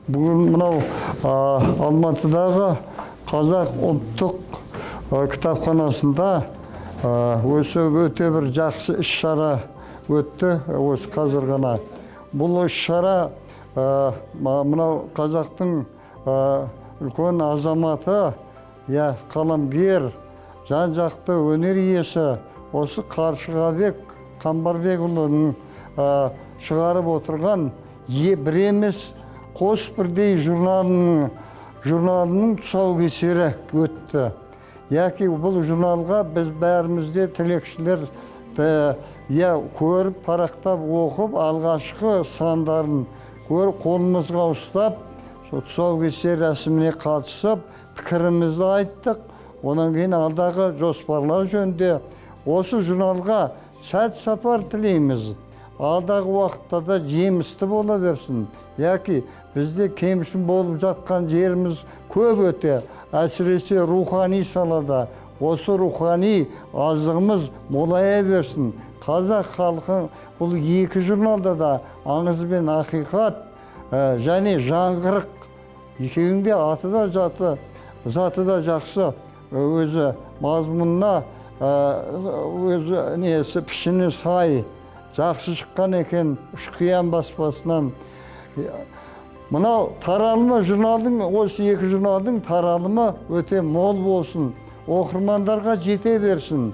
Бүгін мынау Алматыдағы қазақ ұлттық кітапханасында осы өте бір жақсы іс-шара өтті, осы қазір ғана. Бұл іс-шара мынау қазақтың үлкен азаматы, қаламгер, жан-жақты өнер иесі осы Қаршығабек Қамбарбекұлының шығарып отырған бір емес қос бірдей журналының тұсаукесері өтті. Яки бұл журналға біз бәрімізде тілекшілер көріп, парақтап, оқып, алғашқы сандарын көріп, қолымызға ұстап, тұсаукесер рәсіміне қатысып, пікірімізді айттық. Онан кейін алдағы жоспарлар жөнінде осы журналға сәт сапар тілейміз. Алдағы уақытта да жемісті бола берсін. Яки бізде кемшін болып жатқан жеріміз көп өте, әсіресе рухани салада. Осы рухани азығымыз молая берсін. Қазақ халқы бұл екі журналда да аңыз бен ақиқат және жаңғырық екеуінде аты да заты да жақсы, өзі мазмұнына өзі несі пішіні сай жақсы шыққан екен Үшқиян баспасынан. Мынау таралымы журналдың, осы екі журналдың таралымы өте мол болсын, оқырмандарға жете берсін.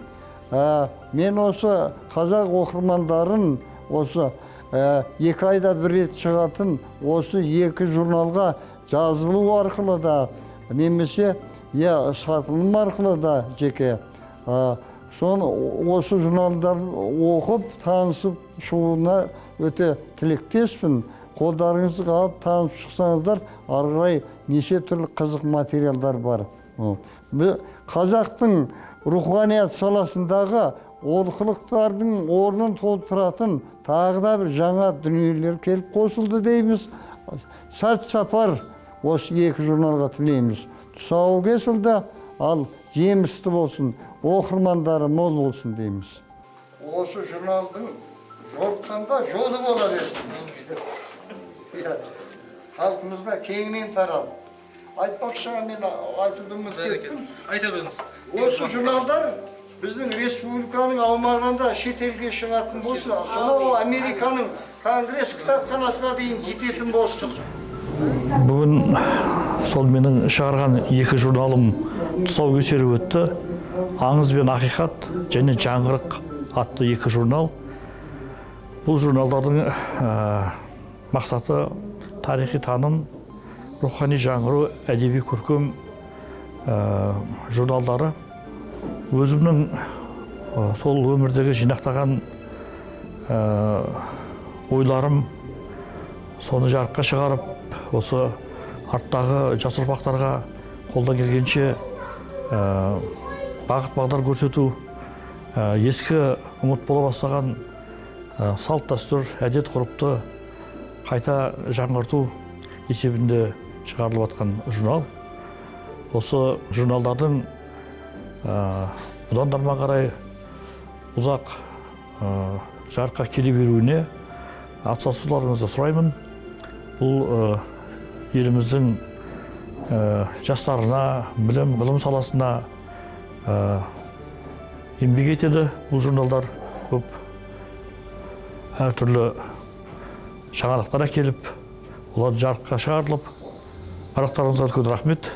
Мен осы қазақ оқырмандарын осы 2 айда бір рет шығатын осы екі журналға жазылу арқылы да, немесе сатылым арқылы да жеке осы журналдарды оқып, танысып шығуына өте тілектеспін. Қолдарыңызға алып танып шықсаңыздар, ары қарай неше түрлі қызық материалдар бар. Қазақтың руханият саласындағы олқылықтардың орнын толтыратын тағы да бір жаңа дүниелер келіп қосылды дейміз. Сәт сапар осы екі журналға тілейміз. Тұсауы кесілді, ал жемісті болсын, оқырмандары мол болсын дейміз. Осы журналдың жортқанда жолы бола берсін. Халқымызға кеңінен таралып. Айтпақшыға мен айтуды ұмытып кеттім. Айта беріңіз. Осы журналдар біздің республиканың аумағында шетелге шығатын болсын, сонау Американың Конгресс кітапханасына дейін жететін болсын. Бүгін сол менің шығарған екі журналым тұсаукесері өтті. Аңыз бен ақиқат және жаңғырық атты екі журнал. Бұл журналдардың мақсаты тарихи таным, рухани жаңғыру, әдеби көркем журналдары. Өзімнің сол өмірдегі жинақтаған ойларым соны жарыққа шығарып, осы арттағы жас ұрпақтарға қолдан келгенше бағыт бағдар көрсету, ескі ұмыт бола бастаған салт дәстүр, әдет ғұрыпты қайта жаңғырту есебінде шығарылып жатқан журнал. Осы журналдардың бұдан дарма қарай ұзақ жарыққа келе беруіне атсалысуларыңызды сұраймын. Бұл еліміздің жастарына, білім, ғылым саласына еңбек етеді. Бұл журналдар көп әртүрлі жаңалықтар әкеліп, олар жарыққа шығарылып, қарақтарыңызға үлкен рахмет.